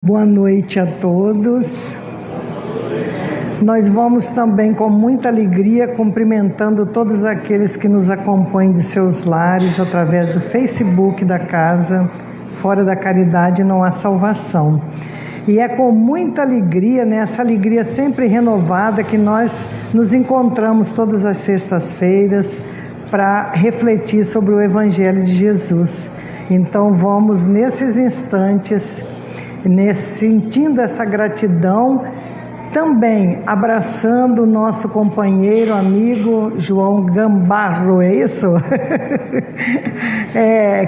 Boa noite a todos. Nós vamos também com muita alegria cumprimentando todos aqueles que nos acompanham de seus lares através do Facebook da casa. Fora da caridade não há salvação. E é com muita alegria, essa alegria sempre renovada, que nós nos encontramos todas as sextas-feiras para refletir sobre o Evangelho de Jesus. Então vamos nesses instantes, sentindo essa gratidão, também abraçando o nosso companheiro, amigo João Gambarro, é isso?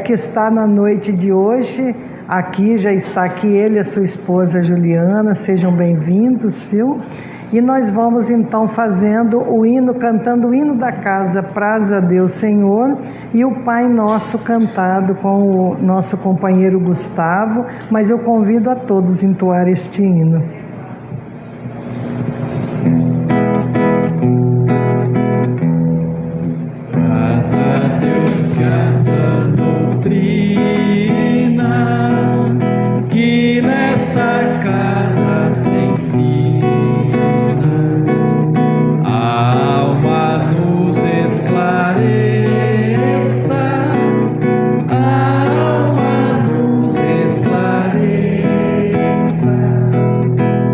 Que está na noite de hoje, aqui, já está aqui ele e a sua esposa Juliana, sejam bem-vindos, viu? E nós vamos então fazendo o hino, cantando o hino da casa, Praze a Deus Senhor, e o Pai Nosso cantado com o nosso companheiro Gustavo, mas eu convido a todos a entoar este hino. Praze a Deus que essa doutrina que nessa casa se ensina, a alma nos esclareça, a alma nos esclareça,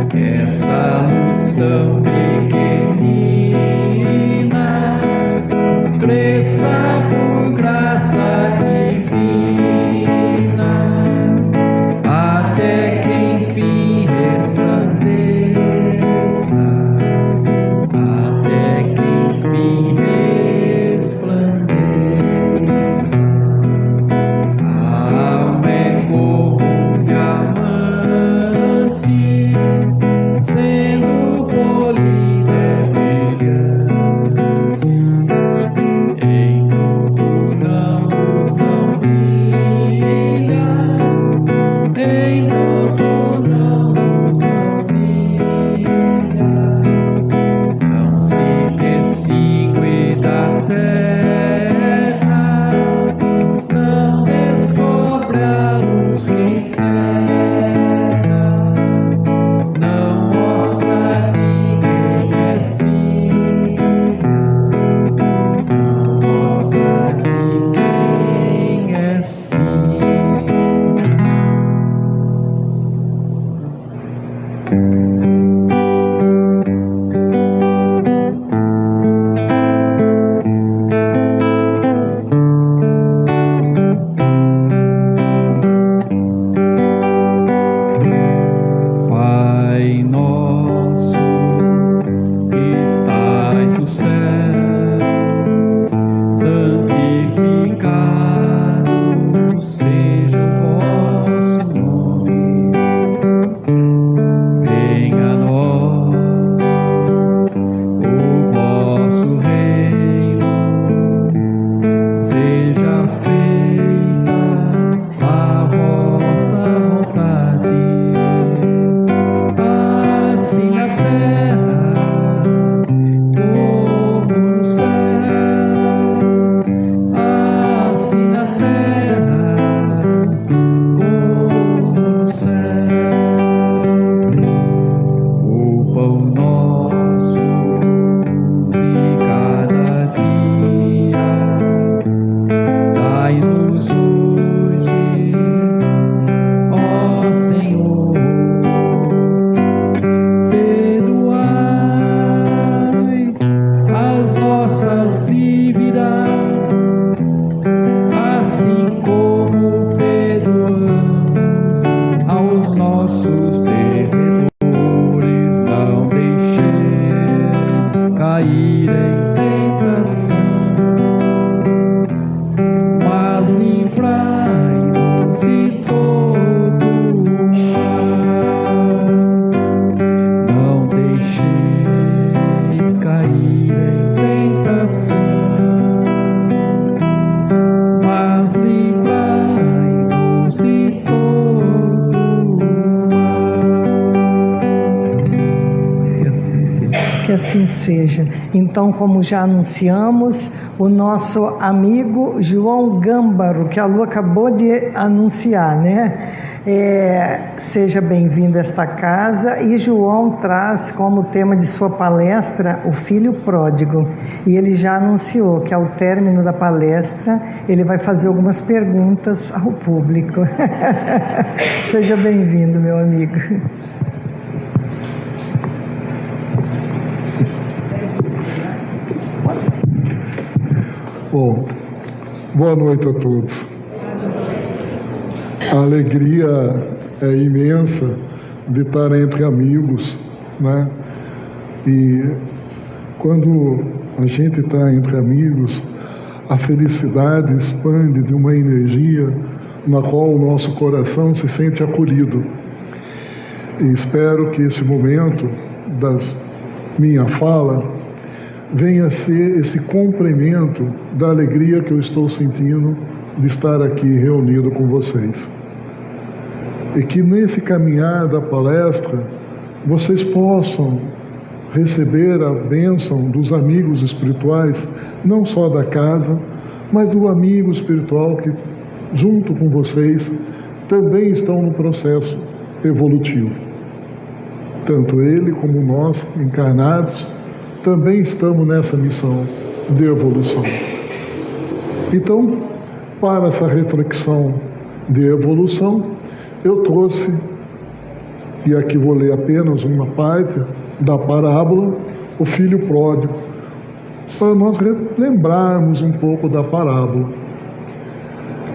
que essa luz tão pequenina cresça por graça divina, até que enfim resplandeça, até que enfim resplandeça. A alma é como um diamante, sendo polida é brilhante, em tudo não brilha, em tudo não brilha, não se distingue da terra, não descobre a luz que encerra, não mostra de quem és filho, não mostra de quem és filho. Pai nosso que estais no céu, santificado seja o vosso nome. Venha a nós o vosso reino, seja feita a vossa vontade, assim na terra como no céu, assim na terra como no céu. O pão nosso de cada dia dai-nos hoje, ó Senhor. Perdoai as nossas dívidas, assim como perdoamos aos nossos devedores. Não deixeis cair em tentação, mas livrai-nos de todo mal. Não deixeis cair em tentação, mas livrai-nos de todo mal. Que assim seja. Então, como já anunciamos, o nosso amigo João Gâmbaro, que a Lu acabou de anunciar, né? Seja bem-vindo a esta casa. E João traz como tema de sua palestra o filho pródigo. E ele já anunciou que ao término da palestra ele vai fazer algumas perguntas ao público. Seja bem-vindo, meu amigo. Bom, boa noite a todos. A alegria é imensa de estar entre amigos, né? E quando a gente está entre amigos, a felicidade expande de uma energia na qual o nosso coração se sente acolhido. E espero que esse momento da minha fala venha a ser esse complemento da alegria que eu estou sentindo de estar aqui reunido com vocês. E que nesse caminhar da palestra vocês possam receber a bênção dos amigos espirituais, não só da casa, mas do amigo espiritual que, junto com vocês, também estão no processo evolutivo. Tanto ele como nós, encarnados, também estamos nessa missão de evolução. Então, para essa reflexão de evolução, eu trouxe, e aqui vou ler apenas uma parte da parábola, o filho pródigo, para nós lembrarmos um pouco da parábola.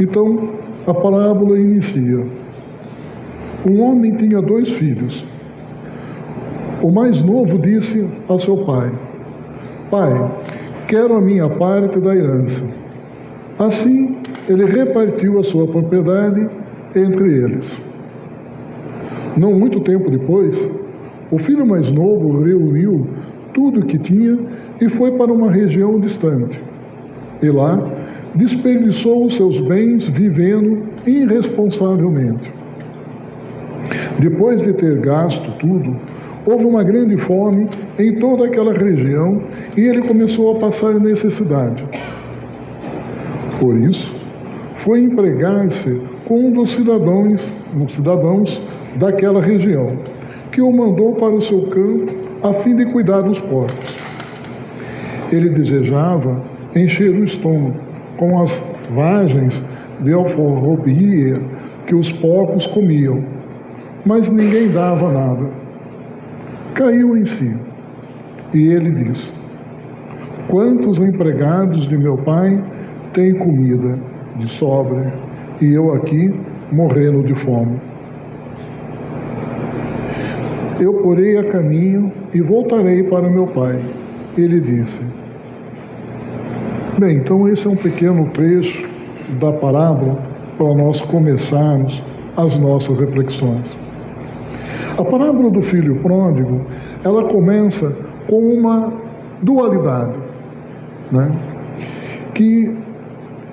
Então, a parábola inicia. Um homem tinha 2 filhos. O mais novo disse ao seu pai: Pai, quero a minha parte da herança. Assim, ele repartiu a sua propriedade entre eles. Não muito tempo depois, o filho mais novo reuniu tudo o que tinha e foi para uma região distante. E lá, desperdiçou os seus bens vivendo irresponsavelmente. Depois de ter gasto tudo, houve uma grande fome em toda aquela região e ele começou a passar necessidade. Por isso, foi empregar-se com um dos cidadãos daquela região, que o mandou para o seu campo a fim de cuidar dos porcos. Ele desejava encher o estômago com as vagens de alfarrobia que os porcos comiam, mas ninguém dava nada. Caiu em si, e ele disse: Quantos empregados de meu pai têm comida de sobra, e eu aqui morrendo de fome? Eu porei a caminho e voltarei para meu pai. Ele disse. Bem, então esse é um pequeno trecho da parábola para nós começarmos as nossas reflexões. A parábola do filho pródigo, ela começa com uma dualidade, né? Que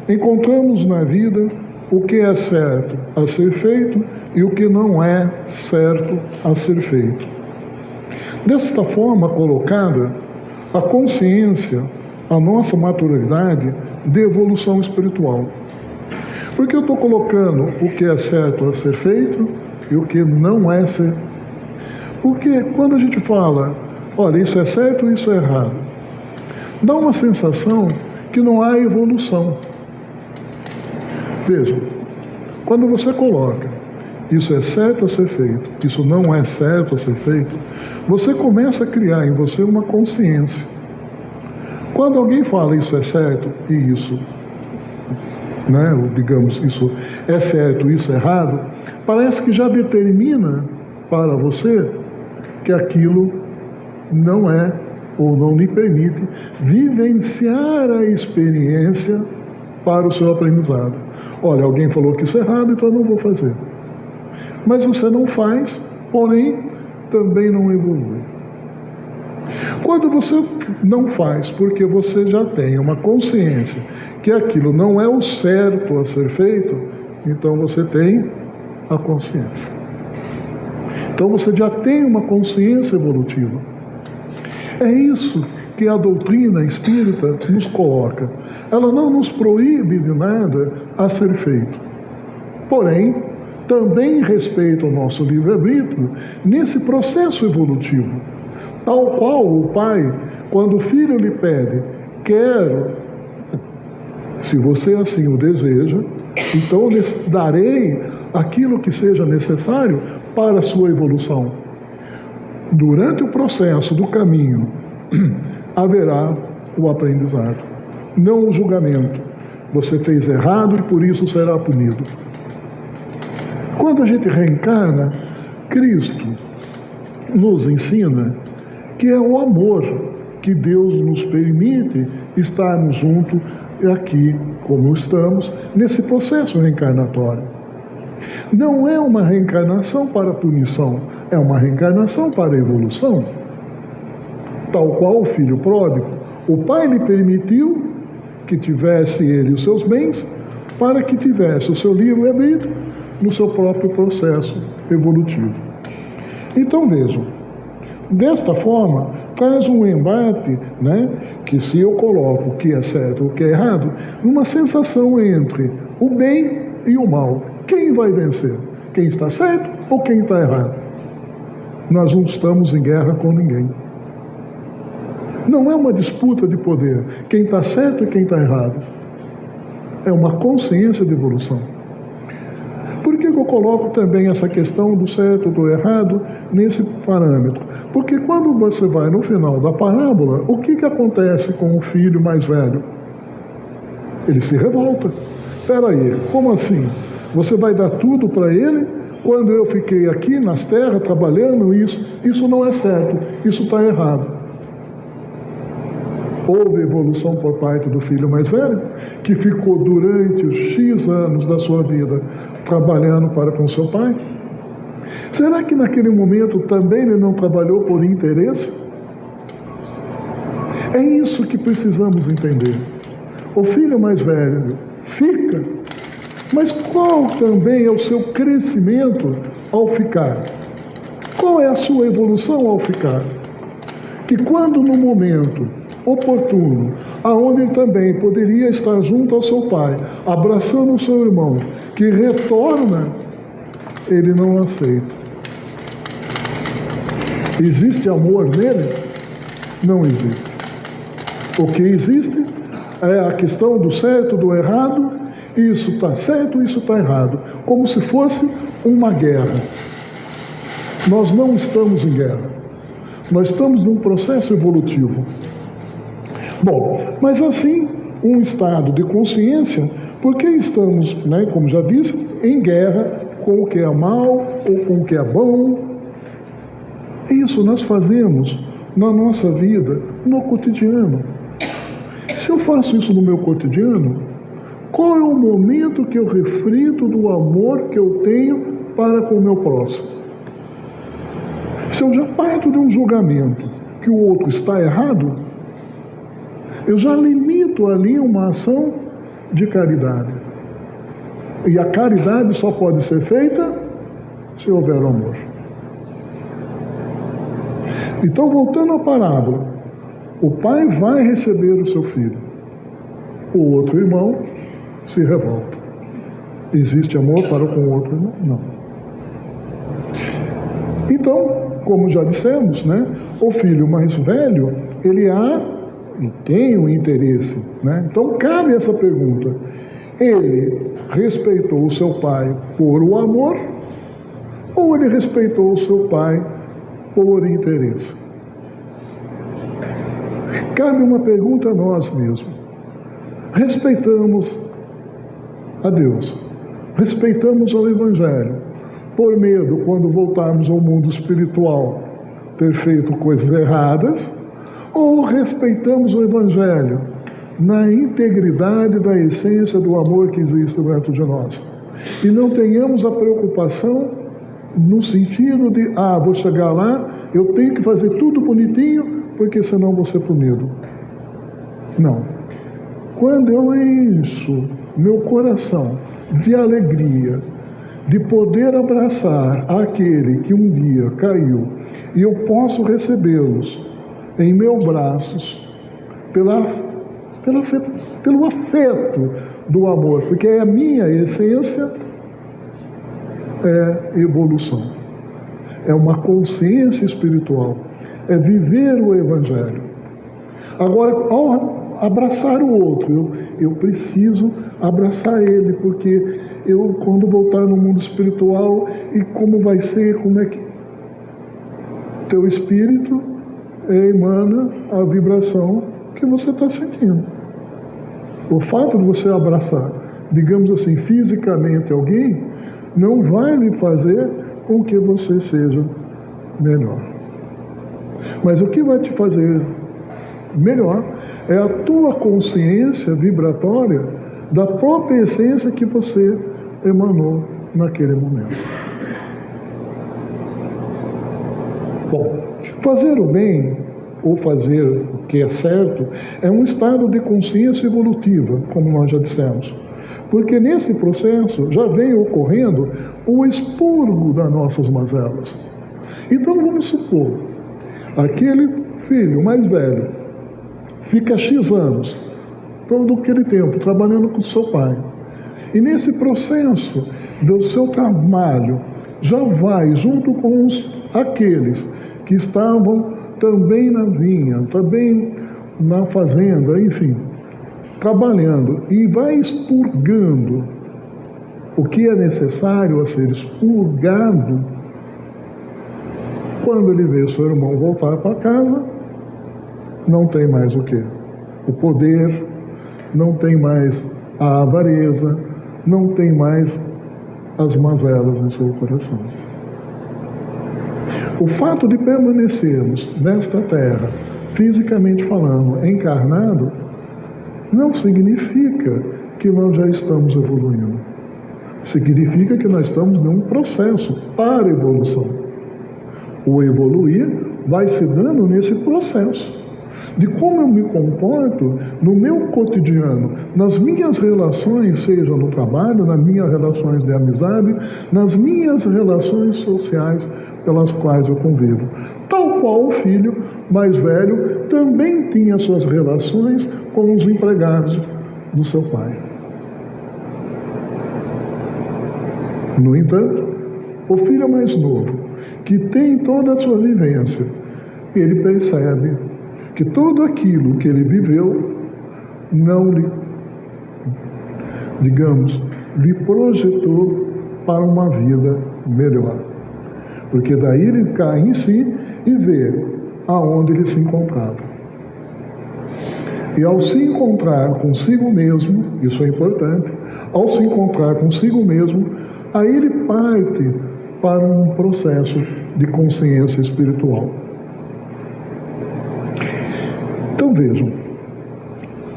encontramos na vida o que é certo a ser feito e o que não é certo a ser feito. Desta forma colocada, a consciência, a nossa maturidade de evolução espiritual. Porque eu estou colocando o que é certo a ser feito e o que não é certo. Porque quando a gente fala, olha, isso é certo e isso é errado, dá uma sensação que não há evolução. Veja, quando você coloca isso é certo a ser feito, isso não é certo a ser feito, você começa a criar em você uma consciência. Quando alguém fala isso é certo e isso, né, ou digamos, isso é certo e isso é errado, parece que já determina para você que aquilo não é ou não lhe permite vivenciar a experiência para o seu aprendizado. Olha, alguém falou que isso é errado, então eu não vou fazer. Mas você não faz, porém também não evolui. Quando você não faz porque você já tem uma consciência que aquilo não é o certo a ser feito, então você tem a consciência. Então você já tem uma consciência evolutiva. É isso que a doutrina espírita nos coloca. Ela não nos proíbe de nada a ser feito. Porém, também respeita o nosso livre-arbítrio nesse processo evolutivo. Tal qual o pai, quando o filho lhe pede, quero, se você assim o deseja, então darei aquilo que seja necessário para a sua evolução. Durante o processo do caminho, haverá o aprendizado, não o julgamento. Você fez errado e por isso será punido. Quando a gente reencarna, Cristo nos ensina que é o amor que Deus nos permite estarmos juntos aqui, como estamos, nesse processo reencarnatório. Não é uma reencarnação para punição, é uma reencarnação para evolução. Tal qual o filho pródigo, o pai lhe permitiu que tivesse ele os seus bens, para que tivesse o seu livre-arbítrio no seu próprio processo evolutivo. Então vejam, desta forma, faz um embate, que se eu coloco o que é certo ou o que é errado, numa sensação entre o bem e o mal. Quem vai vencer? Quem está certo ou quem está errado? Nós não estamos em guerra com ninguém. Não é uma disputa de poder, quem está certo e quem está errado. É uma consciência de evolução. Por que eu coloco também essa questão do certo e do errado nesse parâmetro? Porque quando você vai no final da parábola, o que acontece com o filho mais velho? Ele se revolta. Espera aí, como assim? Você vai dar tudo para ele? Quando eu fiquei aqui nas terras trabalhando isso não é certo, isso está errado. Houve evolução por parte do filho mais velho, que ficou durante os X anos da sua vida trabalhando para com seu pai? Será que naquele momento também ele não trabalhou por interesse? É isso que precisamos entender. O filho mais velho fica, mas qual também é o seu crescimento ao ficar? Qual é a sua evolução ao ficar? Que quando no momento oportuno, aonde ele também poderia estar junto ao seu pai, abraçando o seu irmão, que retorna, ele não aceita. Existe amor nele? Não existe. O que existe é a questão do certo, do errado, isso está certo, isso está errado, como se fosse uma guerra. Nós não estamos em guerra, nós estamos num processo evolutivo. Bom, mas assim, um estado de consciência, porque estamos, como já disse, em guerra com o que é mal ou com o que é bom. Isso nós fazemos na nossa vida, no cotidiano. Se eu faço isso no meu cotidiano, qual é o momento que eu reflito do amor que eu tenho para com o meu próximo? Se eu já parto de um julgamento que o outro está errado, eu já limito ali uma ação de caridade. E a caridade só pode ser feita se houver amor. Então, voltando à parábola, o pai vai receber o seu filho. O outro irmão se revolta. Existe amor para com o outro irmão? Não. Então, como já dissemos, o filho mais velho, ele tem um interesse. Então, cabe essa pergunta. Ele respeitou o seu pai por o amor ou ele respeitou o seu pai por interesse? Cabe uma pergunta a nós mesmos. Respeitamos a Deus, respeitamos ao Evangelho, por medo, quando voltarmos ao mundo espiritual, ter feito coisas erradas, ou respeitamos o Evangelho na integridade da essência do amor que existe dentro de nós? E não tenhamos a preocupação no sentido de, vou chegar lá, eu tenho que fazer tudo bonitinho, porque senão vou ser punido. Não. Quando eu encho meu coração de alegria, de poder abraçar aquele que um dia caiu, e eu posso recebê-los em meus braços, pelo afeto do amor, porque é a minha essência, é evolução, é uma consciência espiritual, é viver o Evangelho. Agora, ao abraçar o outro, eu preciso abraçar ele, porque eu, quando voltar no mundo espiritual, e como vai ser, como é que teu espírito emana a vibração que você está sentindo. O fato de você abraçar, digamos assim, fisicamente alguém, não vai lhe fazer com que você seja melhor. Mas o que vai te fazer melhor é a tua consciência vibratória da própria essência que você emanou naquele momento. Bom, fazer o bem ou fazer o que é certo é um estado de consciência evolutiva, como nós já dissemos. Porque nesse processo já vem ocorrendo o expurgo das nossas mazelas. Então vamos supor, aquele filho mais velho fica X anos, todo aquele tempo, trabalhando com seu pai. E nesse processo do seu trabalho, já vai junto com aqueles que estavam também na vinha, também na fazenda, enfim, trabalhando, e vai expurgando o que é necessário a ser expurgado. Quando ele vê seu irmão voltar para casa, não tem mais o quê? O poder, não tem mais a avareza, não tem mais as mazelas no seu coração. O fato de permanecermos nesta terra, fisicamente falando, encarnado, não significa que nós já estamos evoluindo. Significa que nós estamos num processo para evolução. O evoluir vai se dando nesse processo de como eu me comporto no meu cotidiano, nas minhas relações, seja no trabalho, nas minhas relações de amizade, nas minhas relações sociais pelas quais eu convivo. Tal qual o filho mais velho também tinha suas relações com os empregados do seu pai. No entanto, o filho mais novo, que tem toda a sua vivência, ele percebe que tudo aquilo que ele viveu não lhe, digamos, lhe projetou para uma vida melhor. Porque daí ele cai em si e vê aonde ele se encontrava. E ao se encontrar consigo mesmo, isso é importante, ao se encontrar consigo mesmo, aí ele parte para um processo de consciência espiritual. Então vejam,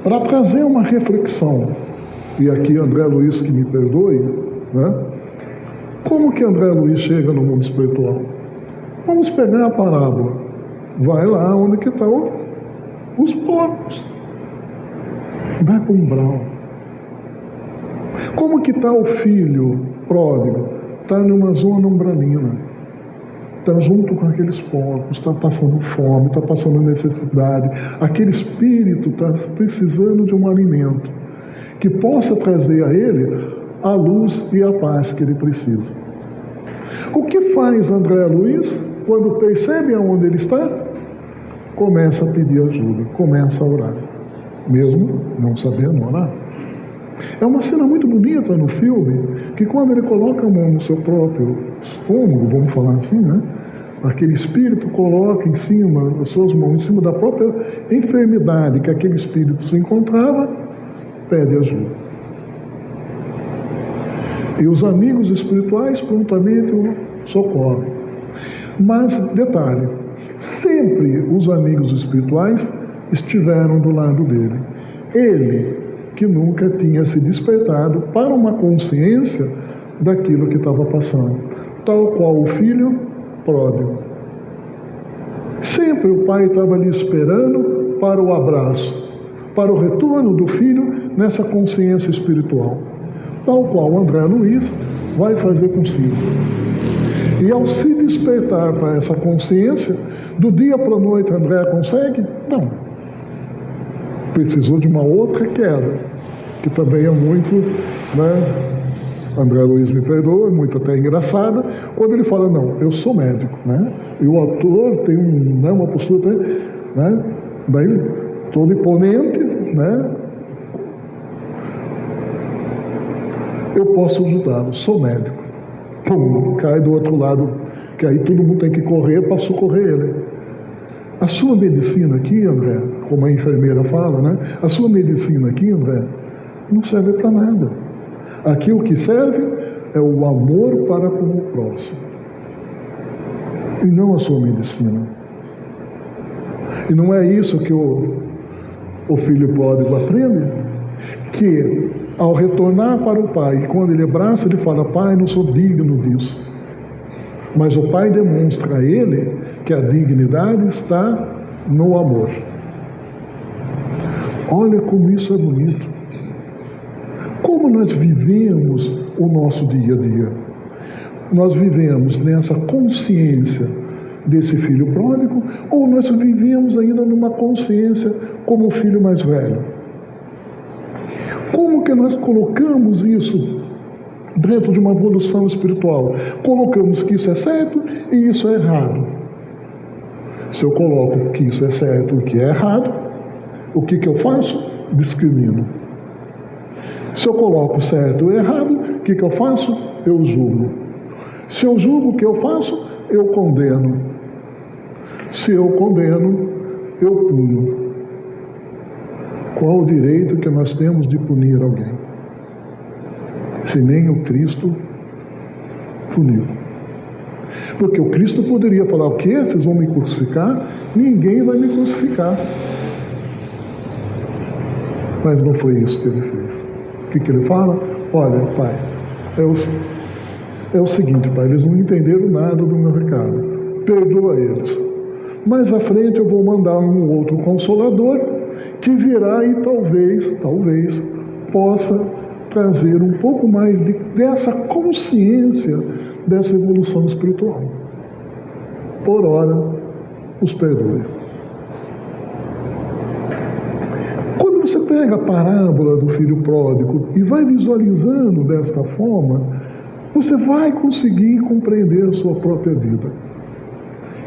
para trazer uma reflexão, e aqui André Luiz que me perdoe, né? Como que André Luiz chega no mundo espiritual? Vamos pegar a parábola. Vai lá onde que estão os porcos. Vai para o umbral. Como que está o filho pródigo? Está numa zona umbralina. Está junto com aqueles porcos, está passando fome, está passando necessidade. Aquele espírito está precisando de um alimento que possa trazer a ele a luz e a paz que ele precisa. O que faz André Luiz quando percebe aonde ele está? Começa a pedir ajuda, começa a orar, mesmo não sabendo orar. É uma cena muito bonita no filme, que quando ele coloca a mão no seu próprio estômago, vamos falar assim, né? Aquele espírito coloca em cima, as suas mãos em cima da própria enfermidade que aquele espírito se encontrava, pede ajuda. E os amigos espirituais prontamente o socorrem. Mas, detalhe, sempre os amigos espirituais estiveram do lado dele. Ele, que nunca tinha se despertado para uma consciência daquilo que estava passando, tal qual o filho pródigo. Sempre o pai estava ali esperando para o abraço, para o retorno do filho nessa consciência espiritual, tal qual André Luiz vai fazer consigo. E ao se despertar para essa consciência, do dia para a noite André consegue? Não. Precisou de uma outra queda, que também é muito, né, André Luiz me perdoa, muito até engraçada, quando ele fala, não, eu sou médico, né? E o autor tem uma postura, né? Daí, todo imponente, né? Eu posso ajudá-lo, sou médico. Pum, cai do outro lado, que aí todo mundo tem que correr para socorrer ele. A sua medicina aqui, André, como a enfermeira fala, né? A sua medicina aqui, André, não serve para nada. Aqui o que serve é o amor para com o próximo. E não a sua medicina. E não é isso que o filho pródigo aprende? Que ao retornar para o pai, quando ele abraça, ele fala, pai, não sou digno disso. Mas o pai demonstra a ele que a dignidade está no amor. Olha como isso é bonito. Como nós vivemos o nosso dia a dia? Nós vivemos nessa consciência desse filho pródigo, ou nós vivemos ainda numa consciência como o filho mais velho? Como que nós colocamos isso dentro de uma evolução espiritual? Colocamos que isso é certo e isso é errado. Se eu coloco que isso é certo e que é errado, o que eu faço? Discrimino. Se eu coloco certo e errado, o que eu faço? Eu julgo. Se eu julgo, o que eu faço? Eu condeno. Se eu condeno, eu puno. Qual o direito que nós temos de punir alguém? Se nem o Cristo puniu. Porque o Cristo poderia falar, o quê? Vocês vão me crucificar? Ninguém vai me crucificar. Mas não foi isso que ele fez. O que ele fala? Olha, pai, é o seguinte, pai, eles não entenderam nada do meu recado. Perdoa eles. Mais à frente eu vou mandar um outro consolador que virá e talvez possa trazer um pouco mais dessa consciência dessa evolução espiritual. Por ora, os perdoe. Quando você pega a parábola do filho pródigo e vai visualizando desta forma, você vai conseguir compreender a sua própria vida,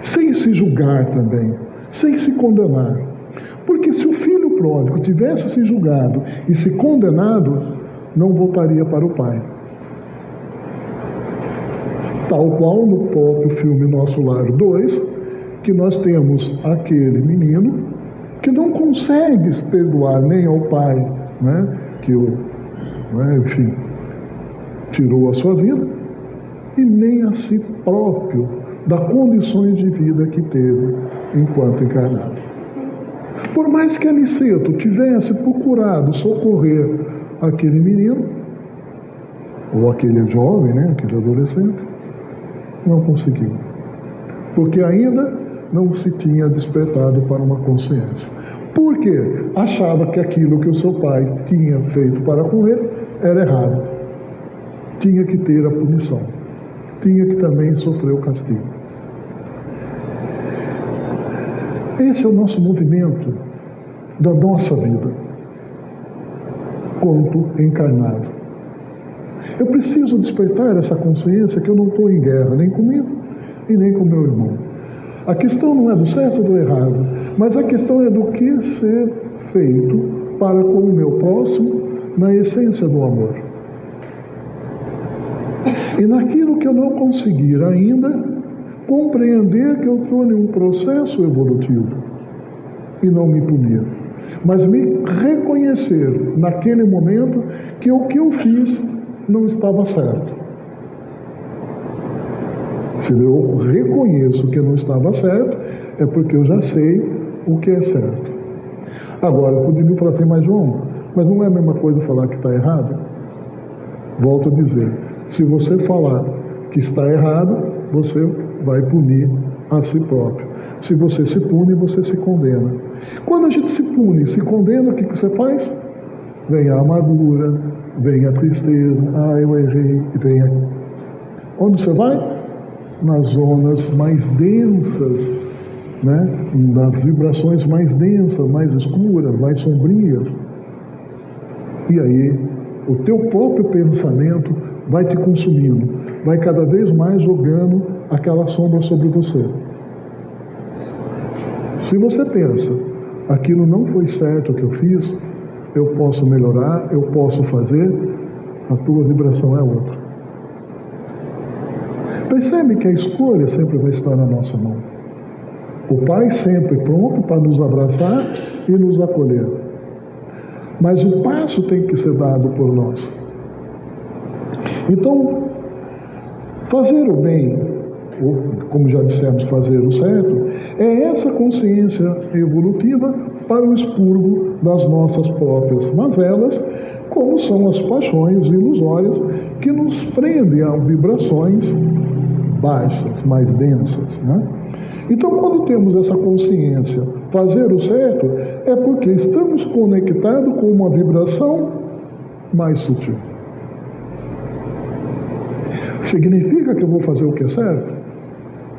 sem se julgar também, sem se condenar. Porque se o filho pródigo tivesse se julgado e se condenado, não voltaria para o pai. Tal qual no próprio filme Nosso Lar 2, que nós temos aquele menino que não consegue perdoar nem ao pai, né, que enfim, tirou a sua vida, e nem a si próprio, das condições de vida que teve enquanto encarnado. Por mais que Aniceto tivesse procurado socorrer aquele menino, ou aquele jovem, né, aquele adolescente, não conseguiu. Porque ainda não se tinha despertado para uma consciência. Por quê? Achava que aquilo que o seu pai tinha feito para com ele era errado. Tinha que ter a punição. Tinha que também sofrer o castigo. Esse é o nosso movimento da nossa vida, quanto encarnado. Eu preciso despertar essa consciência que eu não estou em guerra, nem comigo e nem com meu irmão. A questão não é do certo ou do errado, mas a questão é do que ser feito para com o meu próximo na essência do amor. E naquilo que eu não conseguir ainda, compreender que eu estou em um processo evolutivo e não me punir, mas me reconhecer naquele momento que o que eu fiz não estava certo. Se eu reconheço que não estava certo, é porque eu já sei o que é certo. Agora, poderia falar assim, mas João, mas não é a mesma coisa falar que está errado? Volto a dizer, se você falar que está errado, você vai punir a si próprio. Se você se pune, você se condena. Quando a gente se pune, se condena, o que você faz? Vem a amargura, vem a tristeza, eu errei, vem a... Onde você vai? Nas zonas mais densas, né? Nas vibrações mais densas, mais escuras, mais sombrias. E aí, o teu próprio pensamento vai te consumindo, vai cada vez mais jogando aquela sombra sobre você. Se você pensa, aquilo não foi certo o que eu fiz, eu posso melhorar, eu posso fazer, a tua vibração é outra. Percebe que a escolha sempre vai estar na nossa mão. O Pai sempre pronto para nos abraçar e nos acolher. Mas o passo tem que ser dado por nós. Então, fazer o bem, ou como já dissemos, fazer o certo, é essa consciência evolutiva para o expurgo das nossas próprias mazelas, como são as paixões ilusórias que nos prendem a vibrações baixas, mais densas, né? Então, quando temos essa consciência, fazer o certo, é porque estamos conectados com uma vibração mais sutil. Significa que eu vou fazer o que é certo?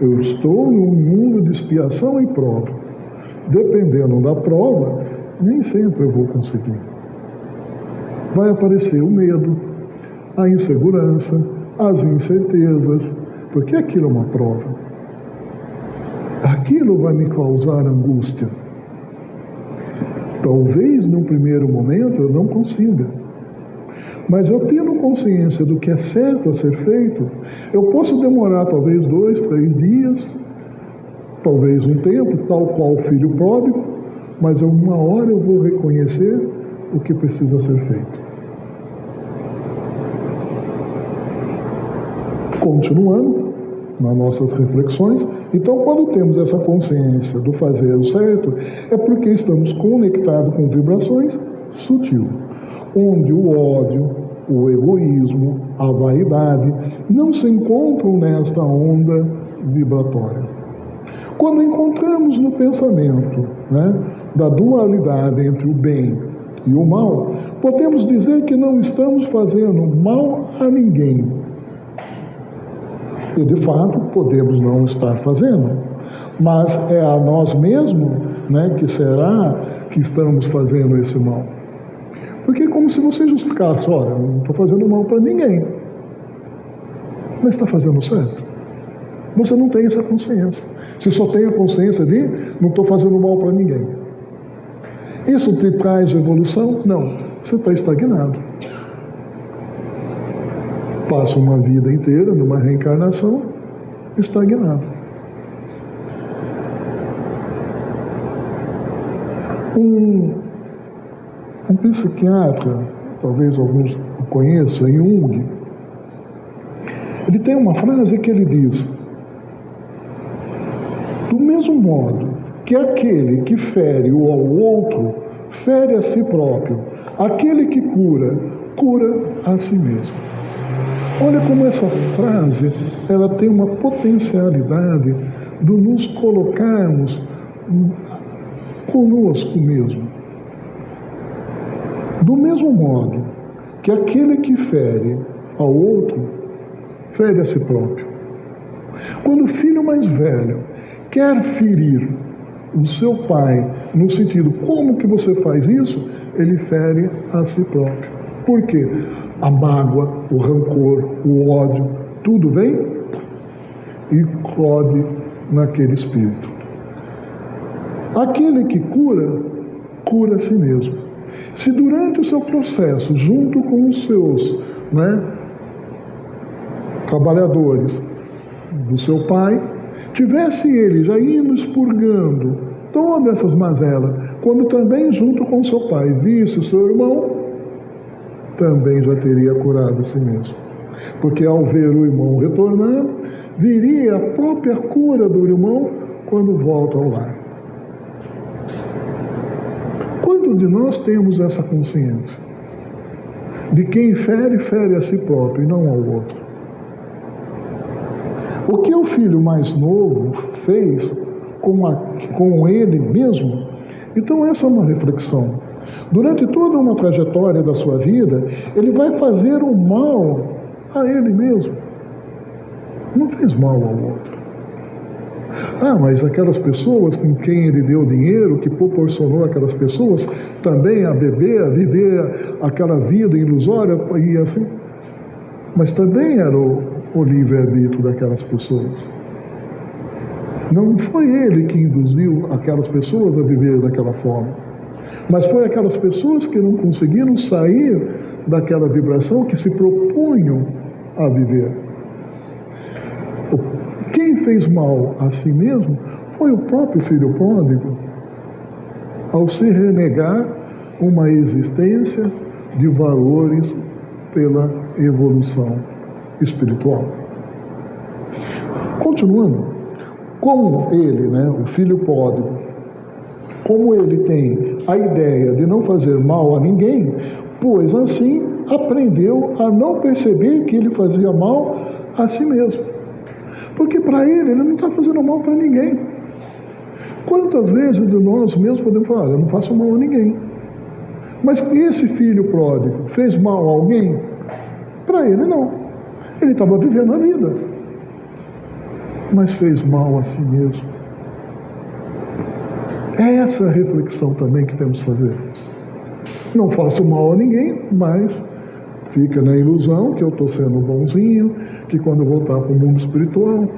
Eu estou num mundo de expiação e prova. Dependendo da prova, nem sempre eu vou conseguir. Vai aparecer o medo, a insegurança, as incertezas, porque aquilo é uma prova. Aquilo vai me causar angústia. Talvez num primeiro momento eu não consiga. Mas eu tendo consciência do que é certo a ser feito, eu posso demorar talvez 2, 3 dias, talvez um tempo, tal qual o filho pródigo, mas uma hora eu vou reconhecer o que precisa ser feito. Continuando nas nossas reflexões, então quando temos essa consciência do fazer o certo, é porque estamos conectados com vibrações sutil, onde o ódio, o egoísmo, a vaidade não se encontram nesta onda vibratória. Quando encontramos no pensamento, da dualidade entre o bem e o mal, podemos dizer que não estamos fazendo mal a ninguém. E de fato podemos não estar fazendo, mas é a nós mesmos, que será que estamos fazendo esse mal. Porque é como se você justificasse, olha, eu não estou fazendo mal para ninguém, mas está fazendo certo. Você não tem essa consciência. Você só tem a consciência de não estou fazendo mal para ninguém. Isso te traz evolução? Não, você está estagnado. Passa uma vida inteira numa reencarnação estagnado. Um psiquiatra, talvez alguns conheçam, Jung, ele tem uma frase que ele diz: do mesmo modo que aquele que fere o ao outro, fere a si próprio, aquele que cura, cura a si mesmo. Olha como essa frase, ela tem uma potencialidade de nos colocarmos conosco mesmo. Do mesmo modo que aquele que fere ao outro, fere a si próprio. Quando o filho mais velho quer ferir o seu pai, no sentido, como que você faz isso? Ele fere a si próprio. Por quê? A mágoa, o rancor, o ódio, tudo vem e code naquele espírito. Aquele que cura, cura a si mesmo. Se durante o seu processo, junto com os seus trabalhadores do seu pai, tivesse ele já indo expurgando todas essas mazelas, quando também junto com o seu pai visse o seu irmão, também já teria curado a si mesmo. Porque ao ver o irmão retornando, viria a própria cura do irmão quando volta ao lar. Quantos de nós temos essa consciência? De quem fere, fere a si próprio e não ao outro. O que o filho mais novo fez com ele mesmo? Então essa é uma reflexão. Durante toda uma trajetória da sua vida, ele vai fazer o mal a ele mesmo. Não fez mal ao outro. Ah, mas aquelas pessoas com quem ele deu dinheiro, que proporcionou aquelas pessoas também a beber, a viver aquela vida ilusória e assim. mas também era o livre-arbítrio daquelas pessoas. Não foi ele que induziu aquelas pessoas a viver daquela forma, mas foi aquelas pessoas que não conseguiram sair daquela vibração que se propunham a viver. Quem fez mal a si mesmo foi o próprio filho pródigo, ao se renegar uma existência de valores pela evolução espiritual. Continuando, como ele, o filho pródigo, como ele tem a ideia de não fazer mal a ninguém, pois assim aprendeu a não perceber que ele fazia mal a si mesmo. Porque para ele não está fazendo mal para ninguém. Quantas vezes de nós mesmos podemos falar, eu não faço mal a ninguém. Mas esse filho pródigo fez mal a alguém? Para ele não. Ele estava vivendo a vida, mas fez mal a si mesmo. É essa a reflexão também que temos que fazer. Não faço mal a ninguém, mas fica na ilusão que eu estou sendo bonzinho, que quando eu voltar para o mundo espiritual,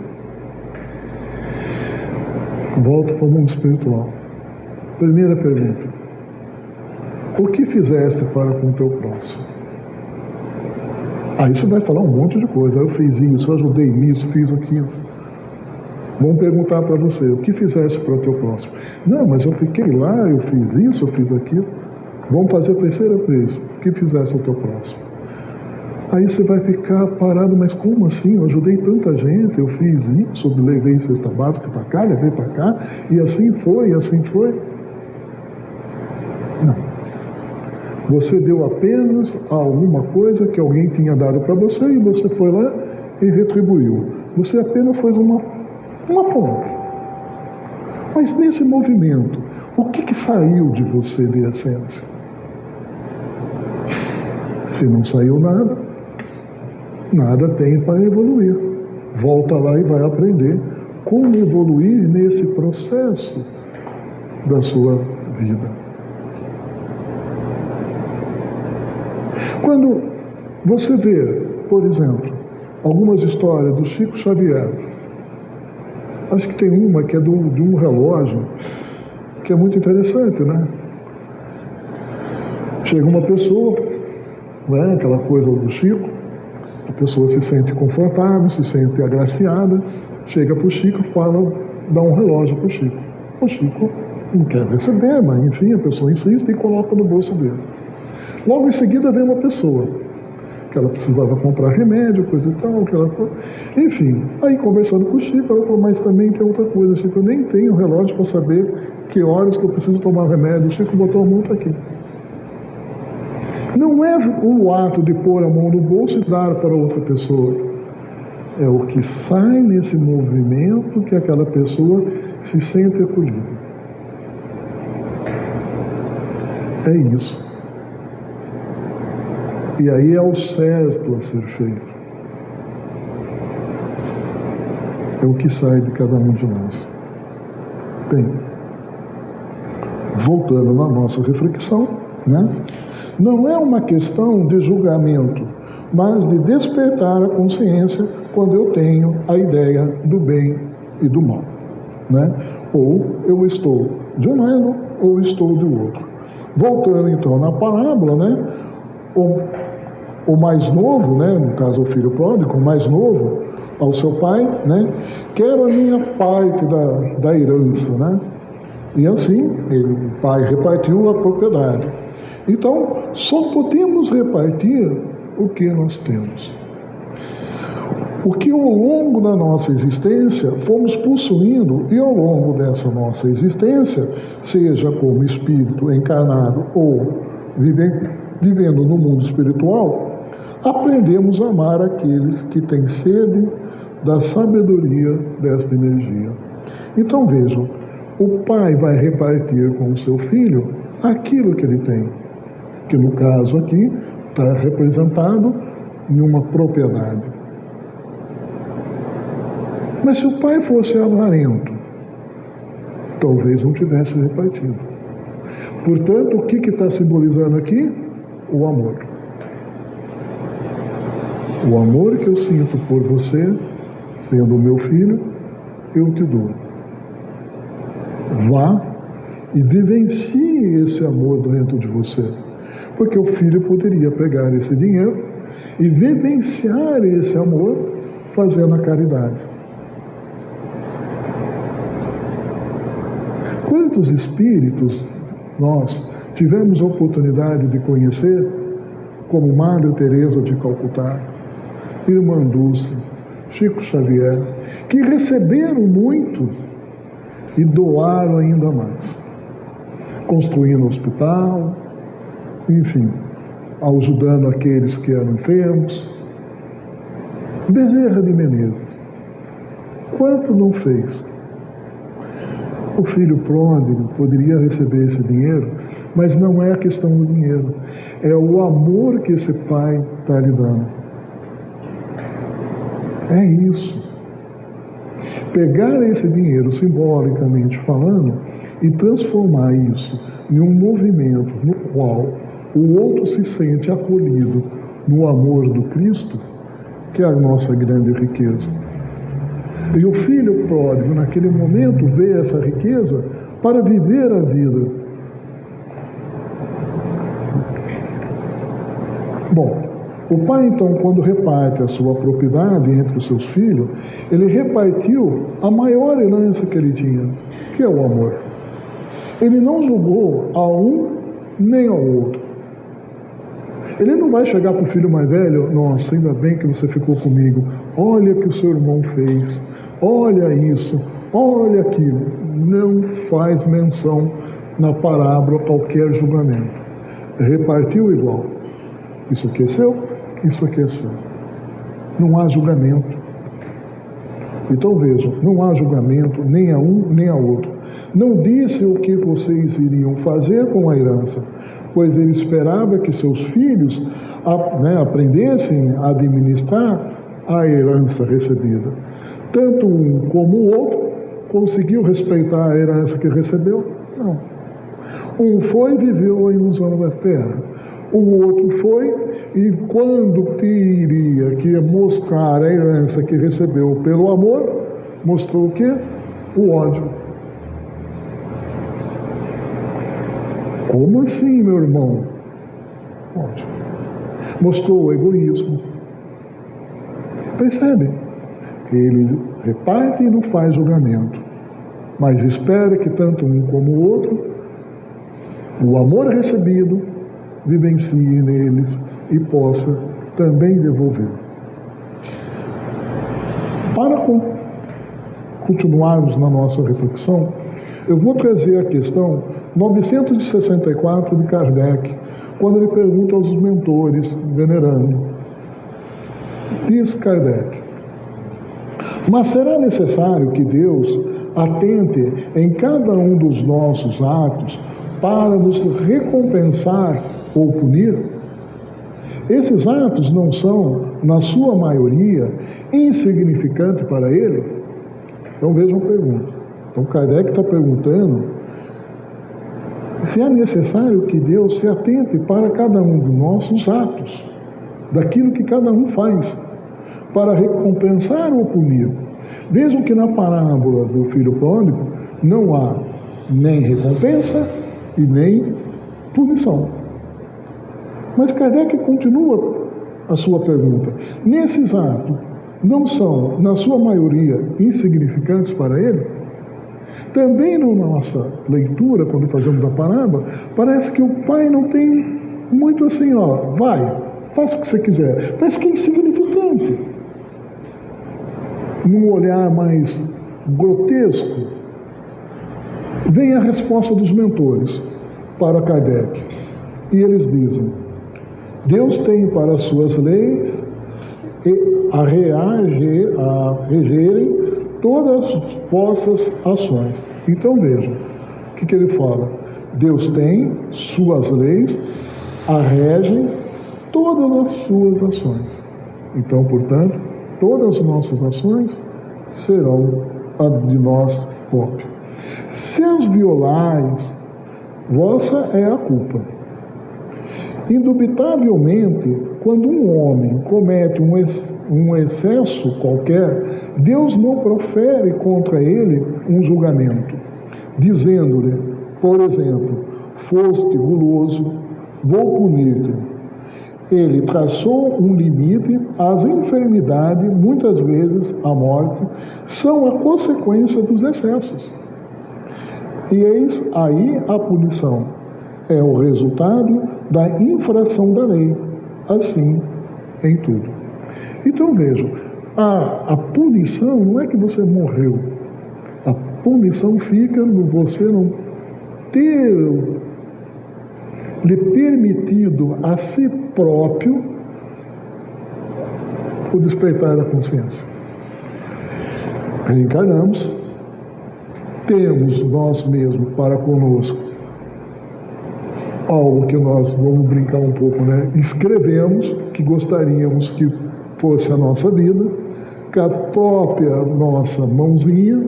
volto para o mundo espiritual. Primeira pergunta: o que fizeste para com o teu próximo? Aí você vai falar um monte de coisa. Eu fiz isso, eu ajudei nisso, fiz aquilo. Vão perguntar para você: o que fizeste para o teu próximo? Não, mas eu fiquei lá, eu fiz isso, eu fiz aquilo. Vamos fazer a terceira vez: o que fizeste ao teu próximo? Aí você vai ficar parado, mas como assim? Eu ajudei tanta gente, eu fiz isso, eu levei cesta básica para cá, levei para cá, e assim foi, e assim foi. Não. Você deu apenas alguma coisa que alguém tinha dado para você e você foi lá e retribuiu. Você apenas fez uma ponte. Mas nesse movimento, o que saiu de você de essência? Se não saiu nada, nada tem para evoluir. Volta lá e vai aprender como evoluir nesse processo da sua vida. Quando você vê, por exemplo, algumas histórias do Chico Xavier, acho que tem uma que é de um relógio, que é muito interessante, Chega uma pessoa, aquela coisa do Chico, a pessoa se sente confortável, se sente agraciada, chega para o Chico, dá um relógio para o Chico. O Chico não quer receber, mas enfim, a pessoa insiste e coloca no bolso dele. Logo em seguida vem uma pessoa, que ela precisava comprar remédio, coisa e tal, enfim, aí conversando com o Chico, ela falou: mas também tem outra coisa, Chico, eu nem tenho relógio para saber que horas que eu preciso tomar remédio. O Chico botou a multa aqui. Não é o ato de pôr a mão no bolso e dar para outra pessoa. É o que sai nesse movimento que aquela pessoa se sente acolhida. É isso. E aí é o certo a ser feito. É o que sai de cada um de nós. Bem, voltando na nossa reflexão, não é uma questão de julgamento, mas de despertar a consciência quando eu tenho a ideia do bem e do mal, Ou eu estou de um lado ou estou do outro. Voltando então na parábola, o mais novo, no caso o filho pródigo, o mais novo ao seu pai, quero a minha parte da herança, E assim, o pai repartiu a propriedade. Então, só podemos repartir o que nós temos. O que ao longo da nossa existência fomos possuindo, e ao longo dessa nossa existência, seja como espírito encarnado ou vivendo no mundo espiritual, aprendemos a amar aqueles que têm sede da sabedoria desta energia. Então vejam, o pai vai repartir com o seu filho aquilo que ele tem, que no caso aqui está representado em uma propriedade. Mas se o pai fosse avarento, talvez não tivesse repartido. Portanto, o que está simbolizando aqui? O amor. O amor que eu sinto por você, sendo o meu filho, eu te dou. Vá e vivencie esse amor dentro de você. Porque o filho poderia pegar esse dinheiro e vivenciar esse amor fazendo a caridade. Quantos espíritos nós tivemos a oportunidade de conhecer, como Madre Teresa de Calcutá, Irmã Dulce, Chico Xavier, que receberam muito e doaram ainda mais, construindo hospital, enfim, ajudando aqueles que eram enfermos. Bezerra de Menezes, quanto não fez? O filho pródigo poderia receber esse dinheiro, mas não é a questão do dinheiro, é o amor que esse pai está lhe dando. É isso. Pegar esse dinheiro, simbolicamente falando, e transformar isso em um movimento no qual o outro se sente acolhido no amor do Cristo, que é a nossa grande riqueza. E o filho pródigo, naquele momento, vê essa riqueza para viver a vida. Bom, o pai, então, quando reparte a sua propriedade entre os seus filhos, ele repartiu a maior herança que ele tinha, que é o amor. Ele não julgou a um nem ao outro. Ele não vai chegar para o filho mais velho: nossa, ainda bem que você ficou comigo, olha o que o seu irmão fez, olha isso, olha aquilo. Não faz menção na parábola qualquer julgamento. Repartiu igual. Isso aqui é seu, isso aqui é seu. Não há julgamento. Então vejam, não há julgamento nem a um nem a outro. Não disse o que vocês iriam fazer com a herança, pois ele esperava que seus filhos aprendessem a administrar a herança recebida. Tanto um como o outro conseguiu respeitar a herança que recebeu? Não. Um foi e viveu a ilusão da terra. O outro foi e, quando teria que mostrar a herança que recebeu pelo amor, mostrou o quê? O ódio. Como assim, meu irmão? Ódio. Mostrou o egoísmo. Percebe? Ele reparte e não faz julgamento, mas espera que tanto um como o outro, o amor recebido, vivencie neles e possa também devolver. Para continuarmos na nossa reflexão, eu vou trazer a questão 964 de Kardec, quando ele pergunta aos mentores venerando. Diz Kardec: mas será necessário que Deus atente em cada um dos nossos atos para nos recompensar ou punir? Esses atos não são, na sua maioria, insignificantes para Ele? Então vejam a pergunta. Então Kardec está perguntando se é necessário que Deus se atente para cada um dos nossos atos, daquilo que cada um faz, para recompensar ou punir. Vejam que na parábola do filho pródigo não há nem recompensa e nem punição. Mas Kardec continua a sua pergunta. Nesses atos, não são, na sua maioria, insignificantes para ele? Também na nossa leitura, quando fazemos a parábola, parece que o pai não tem muito assim, vai, faça o que você quiser. Parece que é insignificante. Num olhar mais grotesco, vem a resposta dos mentores para Kardec. E eles dizem: Deus tem para as suas leis a regerem todas as vossas ações. Então vejam, o que ele fala? Deus tem suas leis, a regem todas as suas ações. Então, portanto, todas as nossas ações serão a de nós próprios. Se as violais, vossa é a culpa. Indubitavelmente, quando um homem comete um excesso qualquer, Deus não profere contra ele um julgamento, dizendo-lhe, por exemplo, foste guloso, vou punir-te. Ele traçou um limite. As enfermidades, muitas vezes a morte, são a consequência dos excessos. E eis aí a punição. É o resultado da infração da lei. Assim em tudo. Então vejam, a punição não é que você morreu. A punição fica no você não ter lhe permitido a si próprio o despertar da consciência. Reencarnamos, temos nós mesmos para conosco algo que nós vamos brincar um pouco, né? Escrevemos que gostaríamos que fosse a nossa vida, com a própria nossa mãozinha,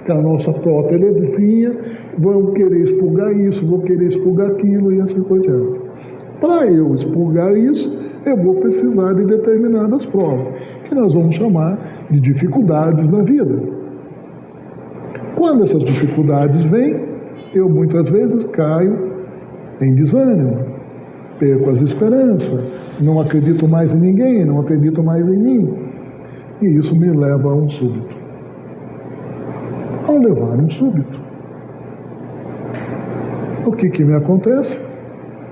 com a nossa própria letrinha, vão querer expurgar isso, vão querer expurgar aquilo e assim por diante. Para eu expurgar isso, eu vou precisar de determinadas provas, que nós vamos chamar de dificuldades na vida. Quando essas dificuldades vêm, eu muitas vezes caio em desânimo, perco as esperanças, não acredito mais em ninguém, não acredito mais em mim. E isso me leva a um súbito. Ao levar um súbito, o que me acontece?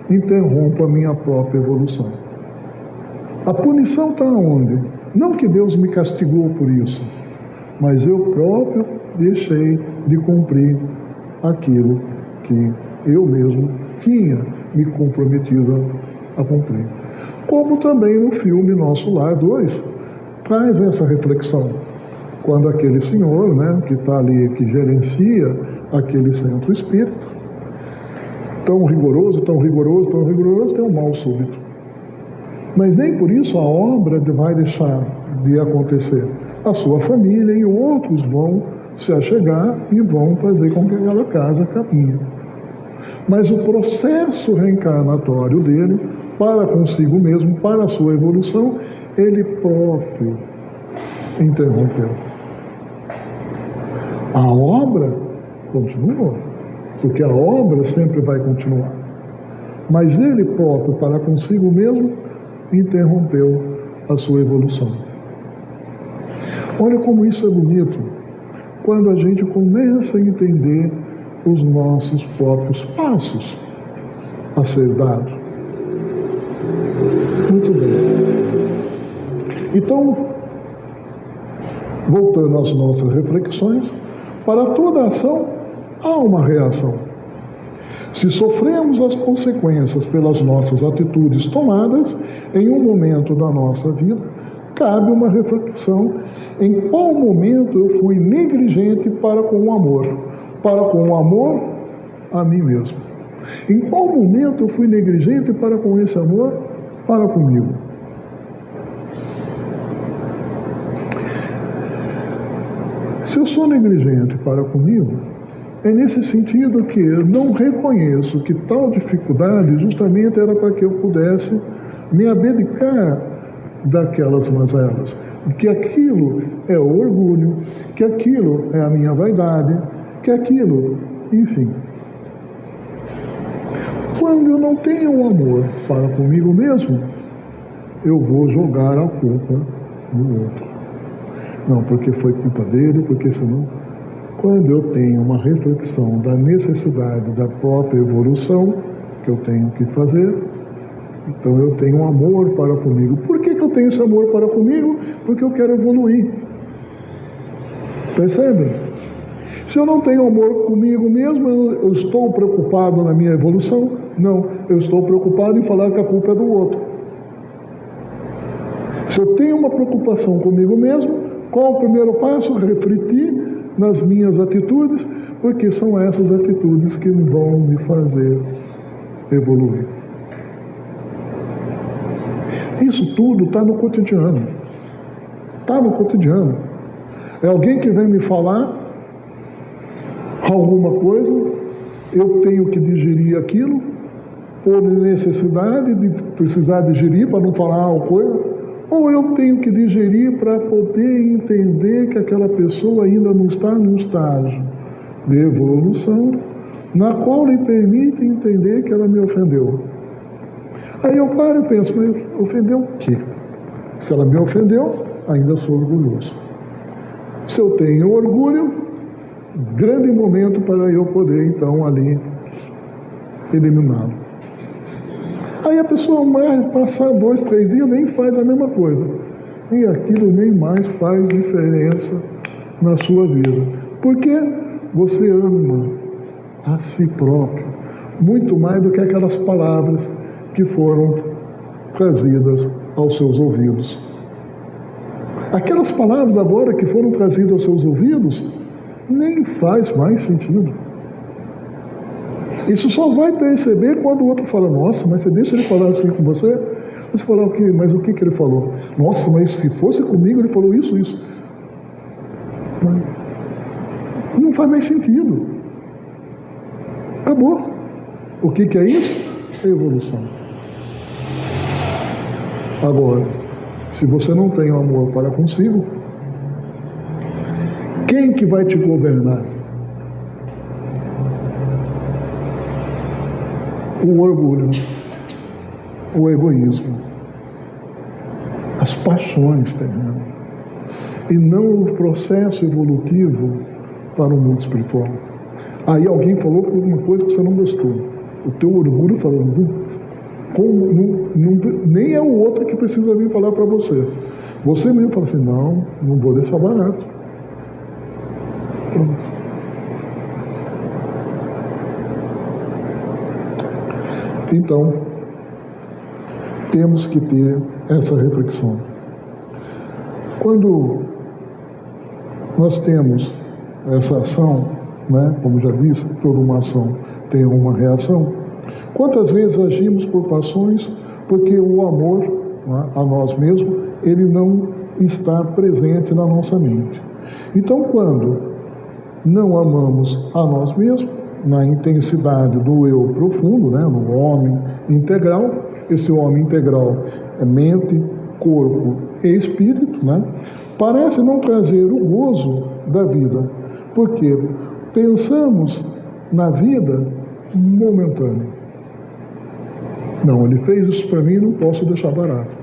Interrompo a minha própria evolução. A punição está onde? Não que Deus me castigou por isso, mas eu próprio deixei de cumprir aquilo que eu mesmo tinha me comprometido a cumprir. Como também no filme Nosso Lar 2 traz essa reflexão. Quando aquele senhor, né, que está ali, que gerencia aquele centro espírita, tão rigoroso, tem um mal súbito. Mas nem por isso a obra vai deixar de acontecer. A sua família e outros vão se achegar e vão fazer com que aquela casa caminhe. Mas o processo reencarnatório dele, para consigo mesmo, para a sua evolução, ele próprio interrompeu. A obra continuou, porque a obra sempre vai continuar. Mas ele próprio, para consigo mesmo, interrompeu a sua evolução. Olha como isso é bonito, quando a gente começa a entender os nossos próprios passos a ser dado. Muito bem. Então, voltando às nossas reflexões, para toda ação há uma reação. Se sofremos as consequências pelas nossas atitudes tomadas em um momento da nossa vida, cabe uma reflexão em qual momento eu fui negligente para com o amor a mim mesmo. Em qual momento eu fui negligente para com esse amor para comigo? Se eu sou negligente para comigo, é nesse sentido que eu não reconheço que tal dificuldade justamente era para que eu pudesse me abdicar daquelas mazelas, que aquilo é o orgulho, que aquilo é a minha vaidade, que aquilo, enfim. Quando eu não tenho um amor para comigo mesmo, eu vou jogar a culpa no outro. Não, porque foi culpa dele, porque senão... Quando eu tenho uma reflexão da necessidade da própria evolução que eu tenho que fazer, então eu tenho um amor para comigo. Por que eu tenho esse amor para comigo? Porque eu quero evoluir. Percebem? Se eu não tenho amor comigo mesmo, eu estou preocupado na minha evolução? Não, eu estou preocupado em falar que a culpa é do outro. Se eu tenho uma preocupação comigo mesmo, qual o primeiro passo? Refletir nas minhas atitudes, porque são essas atitudes que vão me fazer evoluir. Isso tudo está no cotidiano. Está no cotidiano. É alguém que vem me falar alguma coisa, eu tenho que digerir aquilo, por necessidade de precisar digerir para não falar uma coisa, ou eu tenho que digerir para poder entender que aquela pessoa ainda não está num estágio de evolução na qual lhe permite entender que ela me ofendeu. Aí eu paro e penso, mas ofendeu o quê? Se ela me ofendeu, ainda sou orgulhoso. Se eu tenho orgulho, grande momento para eu poder então ali eliminá-lo. Aí a pessoa mais passar 2, 3 dias nem faz a mesma coisa. E aquilo nem mais faz diferença na sua vida. Porque você ama a si próprio muito mais do que aquelas palavras que foram trazidas aos seus ouvidos. Aquelas palavras agora que foram trazidas aos seus ouvidos nem faz mais sentido. Isso só vai perceber quando o outro fala, nossa, mas você deixa ele falar assim com você? Você fala o quê? Mas o que ele falou? Nossa, mas se fosse comigo ele falou isso. Mas não faz mais sentido. Acabou. O que é isso? É evolução. Agora, se você não tem o amor para consigo, quem que vai te governar? O orgulho, o egoísmo, as paixões terrenas, e não o processo evolutivo para o mundo espiritual. Aí alguém falou alguma coisa que você não gostou. O teu orgulho falou, nem é o outro que precisa vir falar para você. Você mesmo fala assim, não vou deixar barato. Então, temos que ter essa reflexão. Quando nós temos essa ação, né, como já disse, toda uma ação tem uma reação. Quantas vezes agimos por paixões porque o amor, né, a nós mesmos, ele não está presente na nossa mente. Então, quando não amamos a nós mesmos, na intensidade do eu profundo, né, no homem integral, esse homem integral é mente, corpo e espírito, né, parece não trazer o gozo da vida, porque pensamos na vida momentânea. Não, ele fez isso para mim, não posso deixar barato.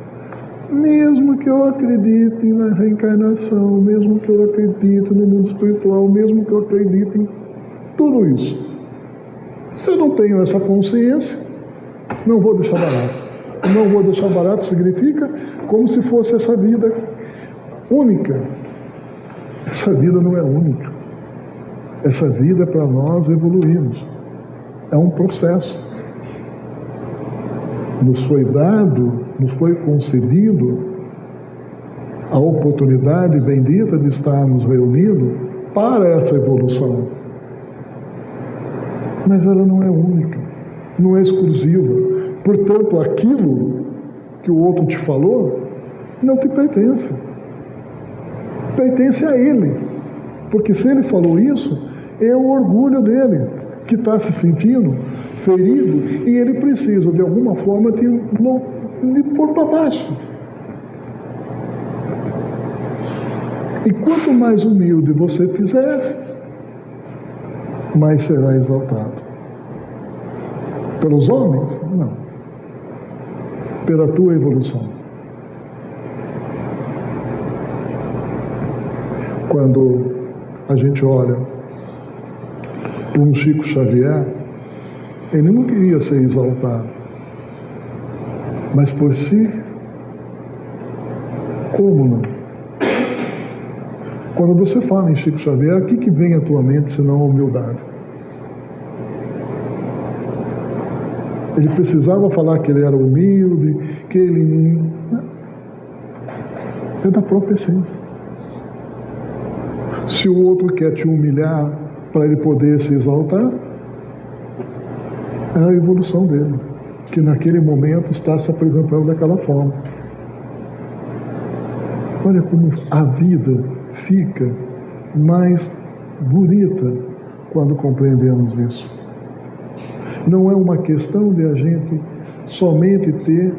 Mesmo que eu acredite na reencarnação, mesmo que eu acredite no mundo espiritual, mesmo que eu acredite em tudo isso, se eu não tenho essa consciência, não vou deixar barato. Não vou deixar barato significa como se fosse essa vida única. Essa vida não é única. Essa vida é para nós evoluirmos. É um processo. Nos foi dado, nos foi concedido a oportunidade bendita de estarmos reunidos para essa evolução. Mas ela não é única, não é exclusiva. Portanto, aquilo que o outro te falou não te pertence. Pertence a ele. Porque se ele falou isso, é o orgulho dele, que está se sentindo ferido, e ele precisa, de alguma forma, de pôr para baixo. E quanto mais humilde você fizesse, mais será exaltado. Pelos homens? Não. Pela tua evolução. Quando a gente olha para um Chico Xavier, ele não queria ser exaltado, mas por si, como não? Quando você fala em Chico Xavier, o que vem à tua mente senão a humildade? Ele precisava falar que ele era humilde, que ele... É da própria essência. Se o outro quer te humilhar para ele poder se exaltar, é a evolução dele, que naquele momento está se apresentando daquela forma. Olha como a vida fica mais bonita quando compreendemos isso. Não é uma questão de a gente somente ter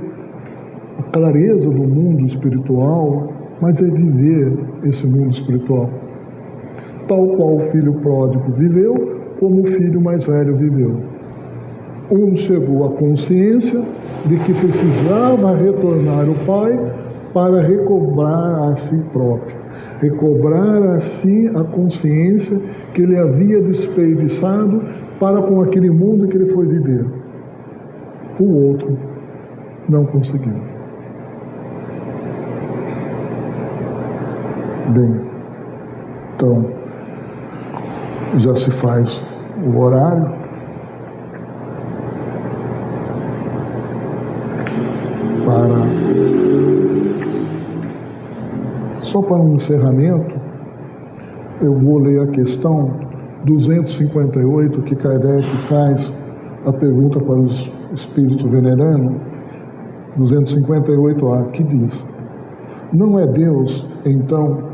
a clareza do mundo espiritual, mas é viver esse mundo espiritual. Tal qual o filho pródigo viveu, como o filho mais velho viveu. Um chegou à consciência de que precisava retornar ao pai para recobrar a si próprio, recobrar a si a consciência que ele havia desperdiçado para com aquele mundo que ele foi viver. O outro não conseguiu. Bem, então já se faz o horário. Só para um encerramento, eu vou ler a questão 258, que Kardec faz a pergunta para os espíritos venerando, 258A, que diz: Não é Deus então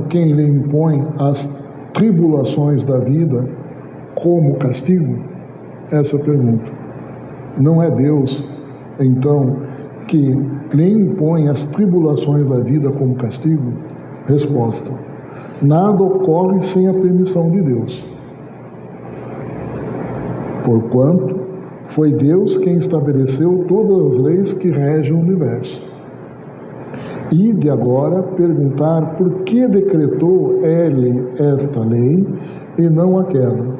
quem lhe impõe as tribulações da vida como castigo? Essa é a pergunta. Não é Deus então que lhe impõe as tribulações da vida como castigo? Resposta: nada ocorre sem a permissão de Deus. Porquanto foi Deus quem estabeleceu todas as leis que regem o universo. E de agora perguntar por que decretou ele esta lei e não aquela,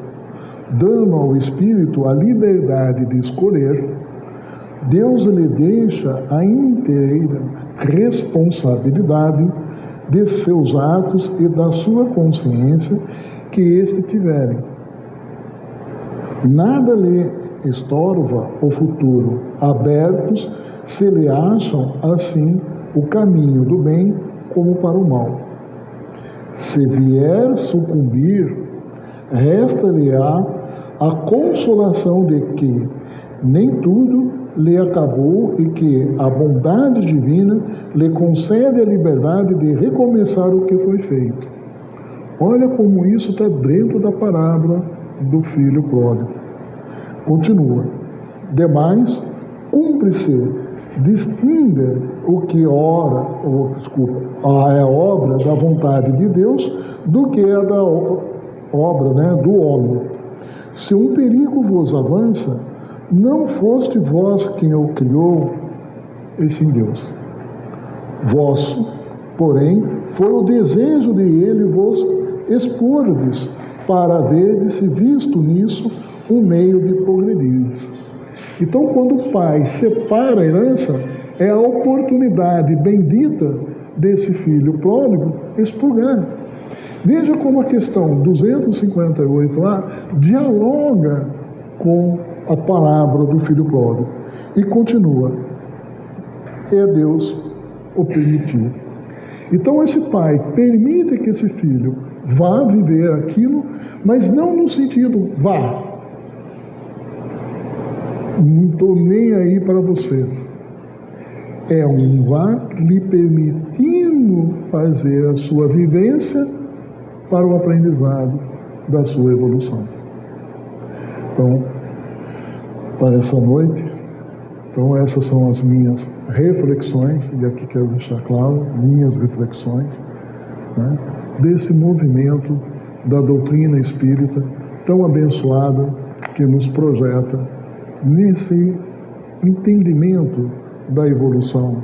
dando ao espírito a liberdade de escolher. Deus lhe deixa a inteira responsabilidade de seus atos e da sua consciência que este tiverem. Nada lhe estorva o futuro, abertos se lhe acham assim o caminho do bem como para o mal. Se vier sucumbir, resta-lhe-á a consolação de que nem tudo lhe acabou e que a bondade divina lhe concede a liberdade de recomeçar o que foi feito. Olha como isso está dentro da parábola do filho pródigo. Continua. Demais, cumpre-se distinguir o que é obra da vontade de Deus do que é da obra, do homem. Se um perigo vos avança, não foste vós quem o criou, e sim Deus. Vosso, porém, foi o desejo de ele vos expor-vos, para haverdes visto nisso um meio de progredirdes. Então, quando o pai separa a herança, é a oportunidade bendita desse filho pródigo expurgar. Veja como a questão 258 lá dialoga com a palavra do filho pródigo. E continua. É Deus o permitiu. Então esse pai permite que esse filho vá viver aquilo, mas não no sentido vá. Não estou nem aí para você. É um vá lhe permitindo fazer a sua vivência para o aprendizado da sua evolução. Então, para essa noite, então essas são as minhas reflexões, e aqui quero deixar claro, minhas reflexões, desse movimento da doutrina espírita tão abençoada que nos projeta nesse entendimento da evolução,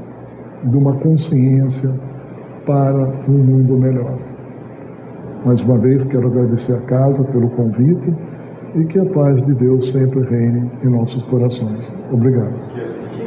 de uma consciência para um mundo melhor. Mais uma vez, quero agradecer a casa pelo convite e que a paz de Deus sempre reine em nossos corações. Obrigado.